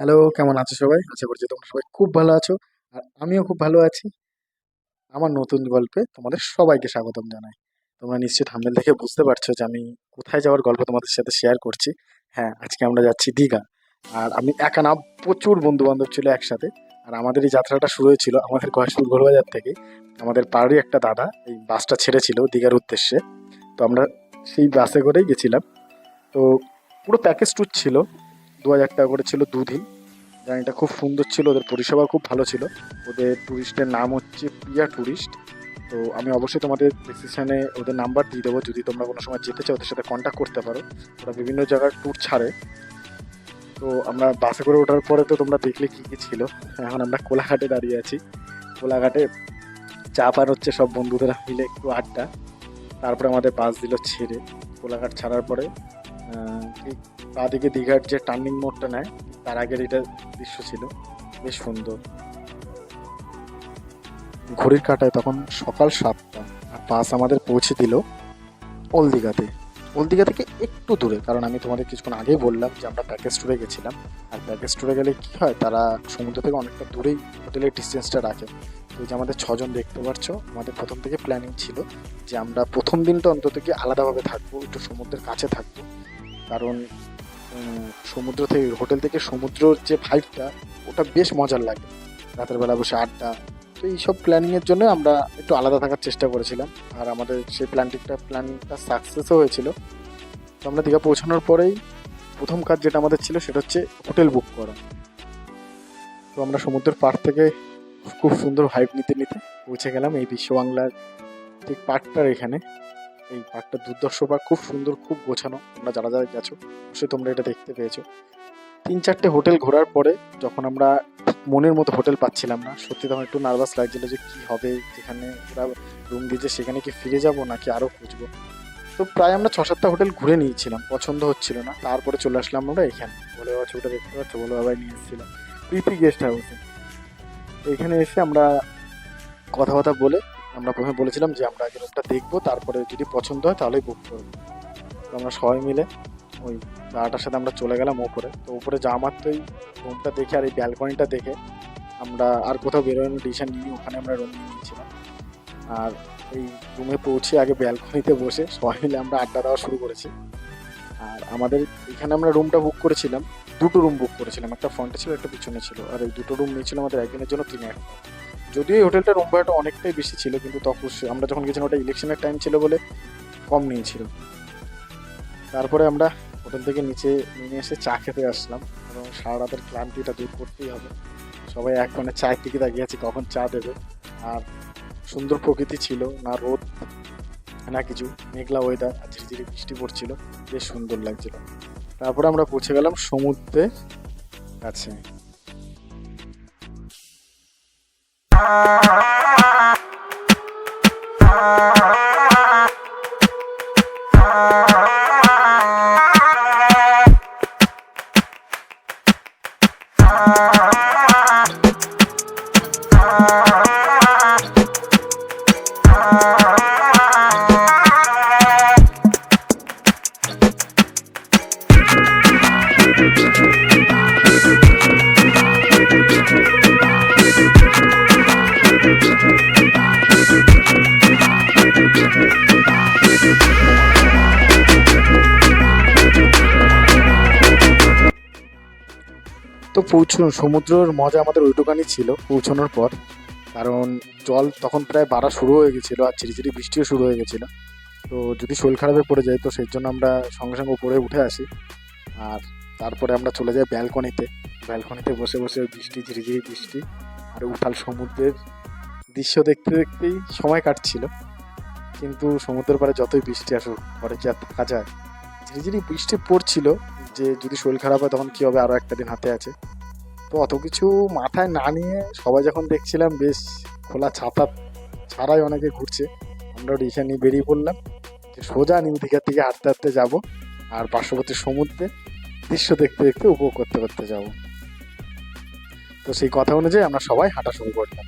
Hello, কেমন আছো সবাই? আশা করছি তোমরা সবাই খুব ভালো আছো। আর আমিও খুব ভালো আছি। আমার নতুন গল্পে তোমাদের সবাইকে স্বাগতম জানাই। তোমরা নিশ্চয়ই থাম্বনেল দেখে বুঝতে পারছো যে আমি কোথায় যাওয়ার গল্প তোমাদের সাথে শেয়ার করছি। হ্যাঁ, আজকে আমরা যাচ্ছি দীঘা। আর আমি একা না, প্রচুর বন্ধু-বান্ধব ছিল একসাথে। আর আমাদের এই যাত্রাটা শুরু হয়েছিল আমাদের গয়েশপুর গোলবাজার থেকে। আমাদের পাড়ারই একটা দাদা এই বাসটা ছেড়েছিল দীঘার উদ্দেশ্যে। তো আমরা সেই বাসে করেই গেছিলাম। তো পুরো প্যাকেজ ট্যুর ছিল। ৳২,০০০ করে ছিল ২ দিন। জার্নিটা খুব সুন্দর ছিল, ওদের পরিষেবা খুব ভালো ছিল। ওদের ট্যুরিস্টের নাম হচ্ছে প্রিয়া ট্যুরিস্ট। তো আমি অবশ্যই তোমাদের ডেসক্রিপশানে ওদের নাম্বার দিয়ে দেবো, যদি তোমরা কোনো সময় যেতে চাও ওদের সাথে কন্ট্যাক্ট করতে পারো। ওরা বিভিন্ন জায়গার ট্যুর ছাড়ে। তো আমরা বাসে করে ওঠার পরে তো তোমরা দেখলে কী কী ছিল। এখন আমরা কোলাঘাটে দাঁড়িয়ে আছি। কোলাঘাটে চা পান হচ্ছে সব বন্ধুরা মিলে একটু আড্ডা। তারপরে আমাদের বাস দিল ছেড়ে। কোলাঘাট ছাড়ার পরে ঠিক বাঁ দিকে দীঘার যে টার্নিং মোড়টা নেয় তার আগের এটা দৃশ্য ছিল বেশ সুন্দর। ঘড়ির কাঁটায় তখন সকাল 7টা। আর বাস আমাদের পৌঁছে দিল ওল্ড দীঘাতে। ওল্ড দীঘা থেকে একটু দূরে, কারণ আমি তোমাদের কিছুক্ষণ আগেই বললাম যে আমরা প্যাকেজ ট্যুরে গেছিলাম। আর প্যাকেজ ট্যুরে গেলে কী হয়, তারা সমুদ্র থেকে অনেকটা দূরেই হোটেলের ডিস্টেন্সটা রাখে। তো এই যে আমাদের 6 জন দেখতে পাচ্ছ, আমাদের প্রথম থেকে প্ল্যানিং ছিল যে আমরা প্রথম দিনটা অন্তত কি আলাদাভাবে থাকবো, একটু সমুদ্রের কাছে থাকবো। কারণ সমুদ্র থেকে, হোটেল থেকে সমুদ্রর যে ভাইবটা ওটা বেশ মজার লাগে, রাতের বেলা বসে আড্ডা। তো এইসব প্ল্যানিংয়ের জন্য আমরা একটু আলাদা থাকার চেষ্টা করেছিলাম। আর আমাদের সেই প্ল্যানটা সাকসেসও হয়েছিল। তো আমরা দীঘা পৌঁছানোর পরেই প্রথম কাজ যেটা আমাদের ছিল সেটা হচ্ছে হোটেল বুক করা। তো আমরা সমুদ্রের পাড় থেকে খুব সুন্দর ভাইব নিতে নিতে পৌঁছে গেলাম এই বিশ্ব বাংলার ঠিক পাড়টার এখানে। এই পার্কটা দুর্ধর্ষ পার্ক, খুব সুন্দর, খুব গোছানো। তোমরা যারা যারা গেছো অবশ্যই তোমরা এটা দেখতে পেয়েছো। 3-4টে হোটেল ঘোরার পরে যখন আমরা মনের মতো হোটেল পাচ্ছিলাম না, সত্যি তখন একটু নার্ভাস লাগছিল যে কী হবে, যেখানে ওরা রুম দিয়েছে সেখানে কি ফিরে যাব নাকি আরও খুঁজবো। তো প্রায় আমরা 6-7টা হোটেল ঘুরে নিয়েছিলাম, পছন্দ হচ্ছিল না। তারপরে চলে আসলাম আমরা এখানে বলে বাবা, ছবিটা দেখতে পাচ্ছ, বলে বাবাই নিয়ে এসেছিলাম প্রীতি গেস্ট হাউসে। এখানে এসে আমরা কথাবার্তা বলে আমরা প্রথমে বলেছিলাম যে আমরা আগে রুমটা দেখবো, তারপরে যদি পছন্দ হয় তাহলেই বুক করবো। তো আমরা সবাই মিলে ওই দাদাটার সাথে আমরা চলে গেলাম ওপরে। তো ওপরে যাওয়া মাত্রই রুমটা দেখে আর এই ব্যালকনিটা দেখে আমরা আর কোথাও বেরোনোর ডিসিশন নিই, ওখানে আমরা রুম নিয়ে নিয়েছিলাম। আর এই রুমে পৌঁছে আগে ব্যালকনিতে বসে সবাই মিলে আমরা আড্ডা দেওয়া শুরু করেছি। আর আমাদের এখানে আমরা রুমটা বুক করেছিলাম, 2টো রুম বুক করেছিলাম, একটা ফ্রন্টে ছিল একটা পিছনে ছিল। আর এই 2টো রুম নিয়েছিল আমাদের একদিনের জন্য 3,000 টাকা। যদিও এই হোটেলটা রুম ভাড়াটা অনেকটাই বেশি ছিল, কিন্তু তখন আমরা যখন গেছিলাম ওটা ইলেকশনের টাইম ছিল বলে কম নিয়েছিল। তারপরে আমরা হোটেল থেকে নিচে নেমে এসে চা খেতে আসলাম, এবং সারা রাতের ক্লান্তিটা দূর করতেই হবে। সবাই এক মানে চায়ের দিকে তাকিয়ে আছি কখন চা দেবে। আর সুন্দর প্রকৃতি ছিল, না রোদ না কিছু, মেঘলা ওয়েদার, আর ঝিরিঝিরি বৃষ্টি পড়ছিল, বেশ সুন্দর লাগছিল। তারপরে আমরা পৌঁছে গেলাম সমুদ্রের কাছে। তো সমুদ্রের মজা আমাদের ওইটুকানি ছিল পৌঁছানোর পর। কারণ জল তখন প্রায় বাড়া শুরু হয়ে গেছিলো, আর ঝিরিঝিরি বৃষ্টিও শুরু হয়ে গেছিলো। তো যদি শরীর খারাপে পড়ে যায়, তো সেই জন্য আমরা সঙ্গে সঙ্গে উপরে উঠে আসি। আর তারপরে আমরা চলে যাই ব্যালকনিতে। ব্যালকনিতে বসে বসে বৃষ্টি, ঝিরিঝিরি বৃষ্টি আর উঠাল সমুদ্রের দৃশ্য দেখতে দেখতেই সময় কাটছিল। কিন্তু সমুদ্রের পাড়ে যতই বৃষ্টি আসুক, পরে কি আর থাকা যায়? ঝিরিঝিরি বৃষ্টি পড়ছিল, যে যদি শরীর খারাপ হয় তখন কী হবে, আরও একটা দিন হাতে আছে। তো অত কিছু মাথায় না নিয়ে সবাই যখন দেখছিলাম বেশ খোলা ছাতা ছাড়াই অনেকে ঘুরছে, আমরাও রিক্সা নিয়ে বেরিয়ে পড়লাম যে সোজা নিউ দীঘার থেকে হাঁটতে হাঁটতে যাবো, আর পার্শ্ববর্তী সমুদ্রে দৃশ্য দেখতে দেখতে উপভোগ করতে করতে যাব। তো সেই কথা অনুযায়ী আমরা সবাই হাঁটা শুরু করলাম।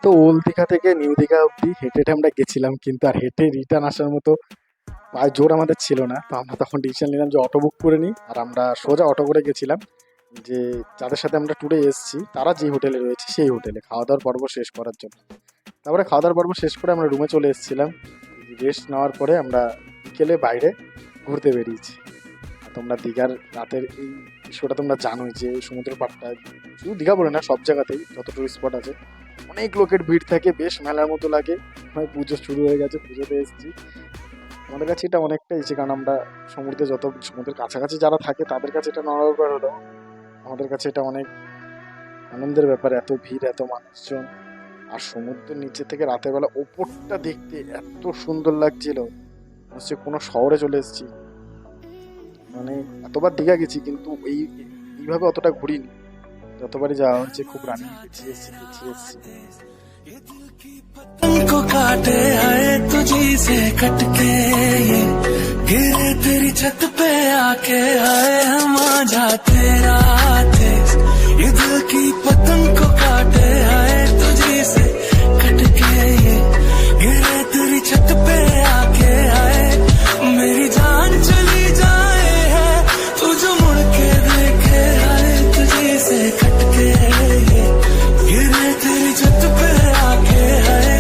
তো ওল্ড দীঘা থেকে নিউ দীঘা অব্দি হেঁটে হেঁটে আমরা গেছিলাম, কিন্তু আর হেঁটে রিটার্ন আসার মতো পায়ে জোর আমাদের ছিল না। তো আমরা তখন ডিসিশন নিলাম যে অটো বুক করে নিই, আর আমরা সোজা অটো করে গেছিলাম যে যাদের সাথে আমরা ট্যুরে এসেছি তারা যে হোটেলে রয়েছে সেই হোটেলে খাওয়া দাওয়ার পর্ব শেষ করার জন্য। তারপরে খাওয়া দাওয়ার পর্ব শেষ করে আমরা রুমে চলে এসেছিলাম। রেস্ট নেওয়ার পরে আমরা বিকেলে বাইরে ঘুরতে বেরিয়েছি। আর তোমরা দীঘার রাতের এই দৃশ্যটা তোমরা জানোই যে সমুদ্র পাড়টা, শুধু দীঘা বলে না সব জায়গাতেই যত টুরিস্ট স্পট আছে অনেক লোকের ভিড় থাকে, বেশ মেলার মতো লাগে। পুজো শুরু হয়ে গেছে, পুজোতে এসেছি। আমাদের কাছে এটা অনেকটা ইচ্ছে, কারণ আমরা সমুদ্রের কাছাকাছি যারা থাকে তাদের কাছে এটা নর্মাল ব্যাপার হলো, আমাদের কাছে এটা অনেক আনন্দের ব্যাপার। এত ভিড়, এত মানুষজন, আর সমুদ্রের নিচে থেকে রাতের বেলা ওপরটা দেখতে এত সুন্দর লাগছিল, হচ্ছে কোনো শহরে চলে এসেছি। মানে এতবার দীঘা গেছি কিন্তু এইভাবে অতটা ঘুরিনি, যতবারই যাওয়া হচ্ছে খুব রানিং গেছি এসেছি। को काटे आए तुझी से कटके ये गिरे तेरी छत पे आके आए हम जाते राते ये दिल की पतंग को काटे आए तुझी से कटके ये गिरे तेरी छत पे आके आए मेरी जान चली जाए है तू जो मुड़ के देखे आए तुझी से कटके ये गिरे तेरी छत पे आके आए।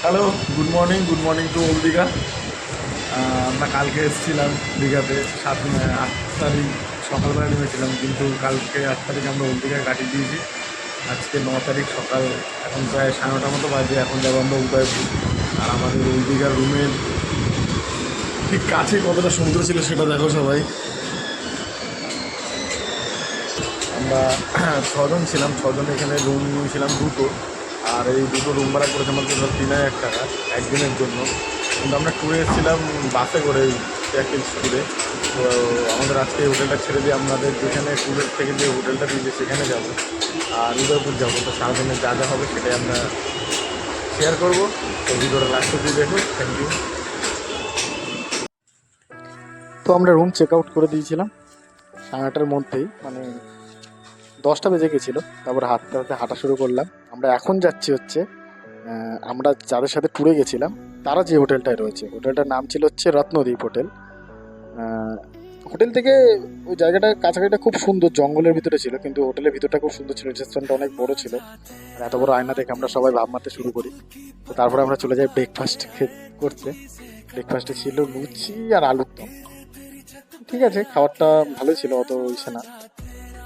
Hello, good morning to old Digha. আমরা কালকে এসেছিলাম দীঘাতে 8 তারিখ সকালবেলা নেমেছিলাম, কিন্তু কালকে 8 তারিখ আমরা ওল্ড দীঘায় কাটিয়ে দিয়েছি। আজকে 9 তারিখ সকাল, এখন প্রায় 9:30 মতো বাজে। এখন যাবো আমরা উদয়পুর। আর আমাদের ওল্ড দীঘার রুমের ঠিক কাছে কতটা সমুদ্র ছিল সেটা দেখো সবাই। আমরা 6 জন ছিলাম, 6 জন এখানে রুম নিয়েছিলাম দুটো, আর এই দুটো রুম ভাড়া করেছে আমাদের 3,000 টাকা একদিনের জন্য। কিন্তু আমরা ট্যুরে এসেছিলাম বাসে করে, প্যাকেজ ট্যুরে। তো আমাদের আজকে এই হোটেলটা ছেড়ে দিয়ে আমাদের যেখানে ট্যুরের থেকে যে হোটেলটা দিয়েছে সেখানে যাব, আর উদয়পুর যাবো। তো সারাদিনে যা যা হবে সেটাই আমরা শেয়ার করবো। তো ভিডিওটা লাস্ট অবধি দেখো। Thank you. তো আমরা রুম চেক আউট করে দিয়েছিলাম 8:30-টার মধ্যেই, মানে 10টা বেজে গেছিলো। তারপর হাঁটা শুরু করলাম। আমরা এখন যাচ্ছি হচ্ছে আমরা যাদের সাথে ট্যুরে গেছিলাম তারা যে হোটেলটায় রয়েছে, হোটেলটার নাম ছিল হচ্ছে রত্নদ্বীপ হোটেল। হোটেল থেকে ওই জায়গাটা কাছাকাছিটা খুব সুন্দর, জঙ্গলের ভিতরে ছিল, কিন্তু হোটেলের ভিতরটা খুব সুন্দর ছিল। রেস্টুরেন্টটা অনেক বড় ছিল, আর এত বড় আয়না দেখে আমরা সবাই ভাব মারতে শুরু করি। তো তারপরে আমরা চলে যাই ব্রেকফাস্ট করতে। ব্রেকফাস্টে ছিল লুচি আর আলুর দম। ঠিক আছে, খাবারটা ভালোই ছিল, অত ইসে না,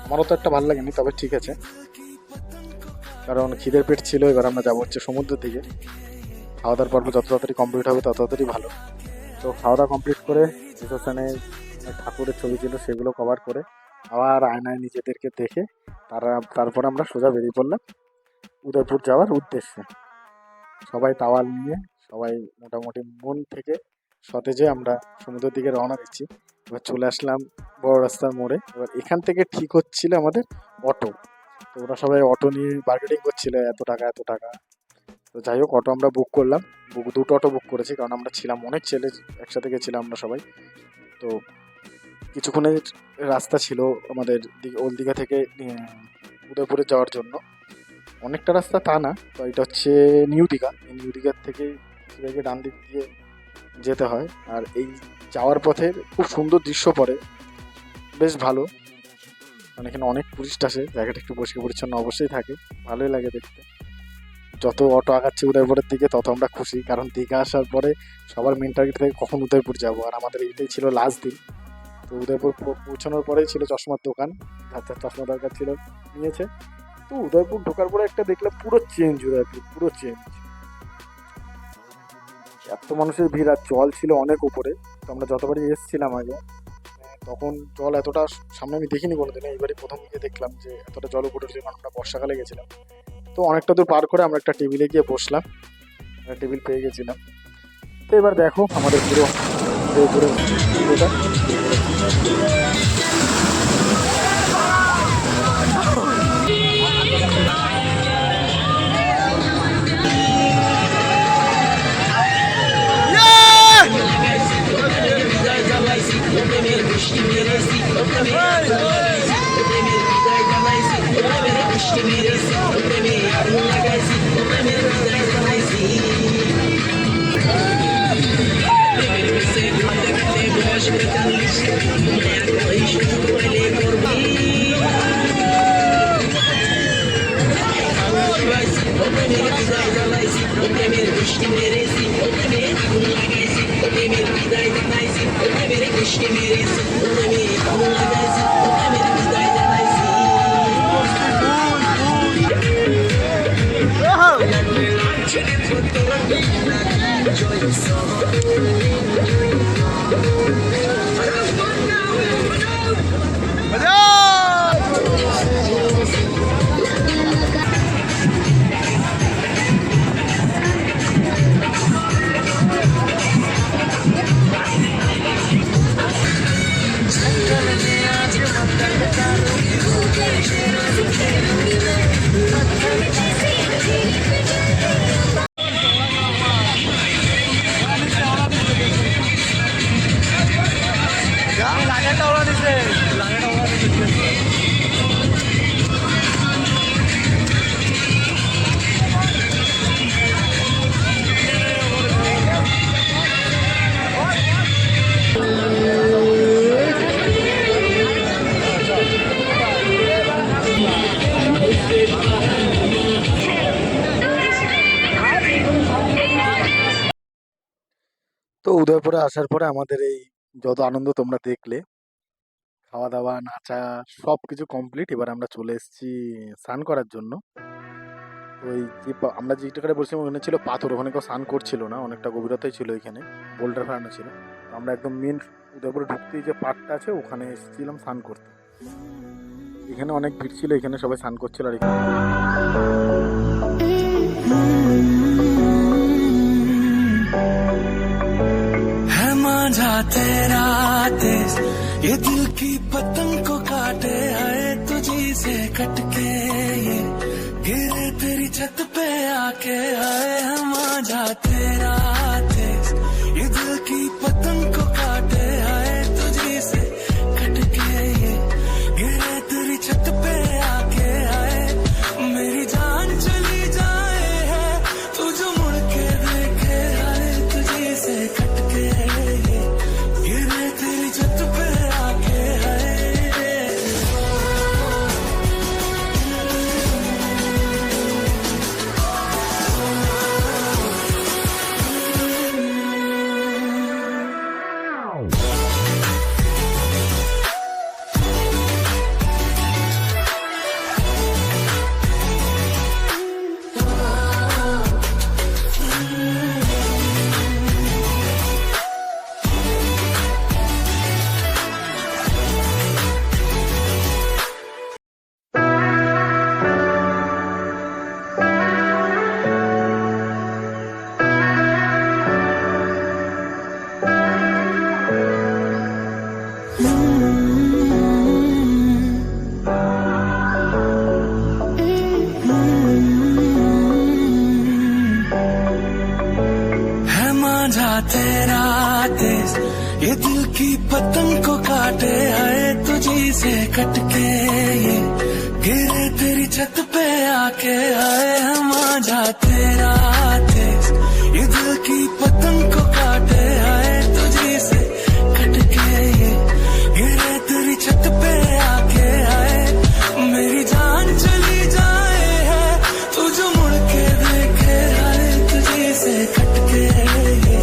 আমারও তো একটা ভালো লাগেনি, তবে ঠিক আছে, কারণ খিদের পেট ছিল। এবার আমরা যাবো হচ্ছে সমুদ্রের দিকে। খাওয়া দাওয়ার পর্ব যত তাড়াতাড়ি কমপ্লিট হবে তত তাড়াতাড়ি ভালো। তো খাওয়া দাওয়া কমপ্লিট করে রিসেপশনে ঠাকুরের ছবি ছিল সেগুলো কভার করে আবার আয়নায় নিজেদেরকে দেখে তারপর আমরা সোজা বেরিয়ে পড়লাম উদয়পুর যাওয়ার উদ্দেশ্যে। সবাই টাওয়াল নিয়ে, সবাই মোটামুটি মন থেকে সতেজে আমরা সমুদ্রের দিকে রওনা দিচ্ছি। এবার চলে আসলাম বড় রাস্তার মোড়ে। এবার এখান থেকে ঠিক হচ্ছিল আমাদের অটো। তো ওরা সবাই অটো নিয়ে বার্গেনিং করছিল, এত টাকা এত টাকা। তো যাই হোক, অটো আমরা বুক করলাম। দুটো অটো বুক করেছি, কারণ আমরা ছিলাম অনেক ছেলে, একসাথে গেছিলাম আমরা সবাই। তো কিছুক্ষণের রাস্তা ছিল আমাদের ওল্ড দীঘা থেকে উদয়পুরে যাওয়ার জন্য। অনেকটা রাস্তা তা না, তো এটা হচ্ছে নিউ দীঘা। এই নিউ দীঘার থেকে ডান দিক দিয়ে যেতে হয়। আর এই যাওয়ার পথে খুব সুন্দর দৃশ্য পড়ে, বেশ ভালো। মানে এখানে অনেক টুরিস্ট আসে, জায়গাটা একটু পরিষ্কার পরিচ্ছন্ন অবশ্যই থাকে, ভালোই লাগে দেখতে। যত অটো আগাচ্ছে উদয়পুরের দিকে তত আমরা খুশি, কারণ দীঘা আসার পরে সবার মেন টার্গেট থেকে কখন উদয়পুর যাবো। আর আমাদের এইটাই ছিল লাস্ট দিন। তো উদয়পুর পৌঁছানোর পরেই ছিল চশমার দোকান, চশমা দরকার ছিল, নিয়েছে। তো উদয়পুর ঢোকার পরে একটা দেখলাম পুরো চেঞ্জ, উদয়পুর পুরো চেঞ্জ। এত মানুষের ভিড়, আর জল ছিল অনেক উপরে। তো আমরা যতবারই এসেছিলাম আগে তখন জল এতটা সামনে আমি দেখিনি কোনোদিন, এইবারই প্রথম গিয়ে দেখলাম যে এতটা জল উপরে উঠেছে, কারণ আমরা বর্ষাকালে গেছিলাম। তো অনেকটা দূর পার করে আমরা একটা টেবিলে গিয়ে বসলাম, একটা টেবিল পেয়ে গেছিলাম। তো এবার দেখো আমাদের পুরো পুরো পুরোটা তো উদয়পুরে আসার পরে আমাদের এই যত আনন্দ তোমরা দেখলে, খাওয়া দাওয়া নাচা সব কিছু কমপ্লিট। এবার আমরা চলে এসেছি স্নান করার জন্য। ওই যে আমরা যে জায়গাটা বলছিলাম ওখানে ছিল পাথর, ওখানে কেউ স্নান করছিল না, অনেকটা গভীরতাই ছিল ওইখানে, বোল্ডার ফেলানো ছিল। তো আমরা একদম মেন উদয়পুরে ঢুকতেই যে পার্কটা আছে ওখানে এসেছিলাম স্নান করতে। এখানে অনেক ভিড় ছিল, এখানে সবাই স্নান করছিল। আর এখানে है मांझा तेरा देश, ये दिल की पतंग को काटे, आए तुझी से कटके ये गिरे तेरी छत पे आके, आए है मांझा तेरा देश, ये दिल की पतंग को काटे, आए तुझी से कटके ये गिरे तेरी छत पे आके, आए मेरी जान चली जाए है तू जो मुड़ के देखे, आए तुझी से कटके ये गिरे तेरी छत पे आके, आए है मांझा तेरा देश, ये दिल की पतंग को काटे, आए तुझी से कटके ये गिरे तेरी छत पे आके, आए है मांझा तेरा देश, ये दिल की पतंग को काटे, आए तुझी से कटके ये गिरे तेरी छत पे आके, आए मेरी जान चली जाए है तू जो मुड़ के देखे, आए तुझी से कटके ये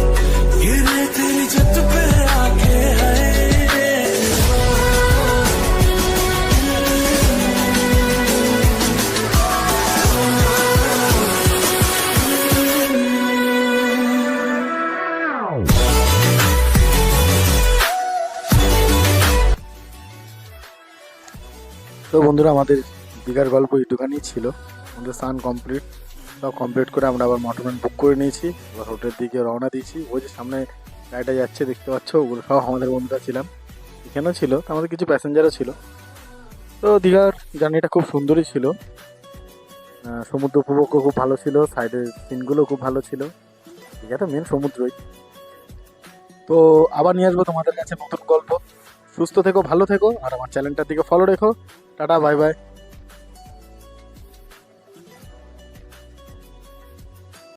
गिरे तेरी छत पे आके, आए তো বন্ধুরা, আমাদের দীঘার গল্প একটুখানি ছিল। আমাদের স্নান কমপ্লিট, সব কমপ্লিট করে আমরা আবার মোটরম্যান বুক করে নিয়েছি। এবার হোটেলের দিকে রওনা দিয়েছি। ওই যে সামনে গাড়িটা যাচ্ছে দেখতে পাচ্ছ, ওগুলো সব আমাদের বন্ধুরা ছিলাম, এখানেও ছিল, তো আমাদের কিছু প্যাসেঞ্জারও ছিল। তো দীঘার জার্নিটা খুব সুন্দরই ছিল। সমুদ্র উপভোগও খুব ভালো ছিল, সাইডের সিনগুলো খুব ভালো ছিল। দীঘাটা মেন সমুদ্রই। তো আবার নিয়ে আসবো তোমাদের কাছে নতুন গল্প। সুস্থ থেকো, ভালো থেকো, আর আমার চ্যানেলটার দিকে ফলো রেখো। Tata, bye bye.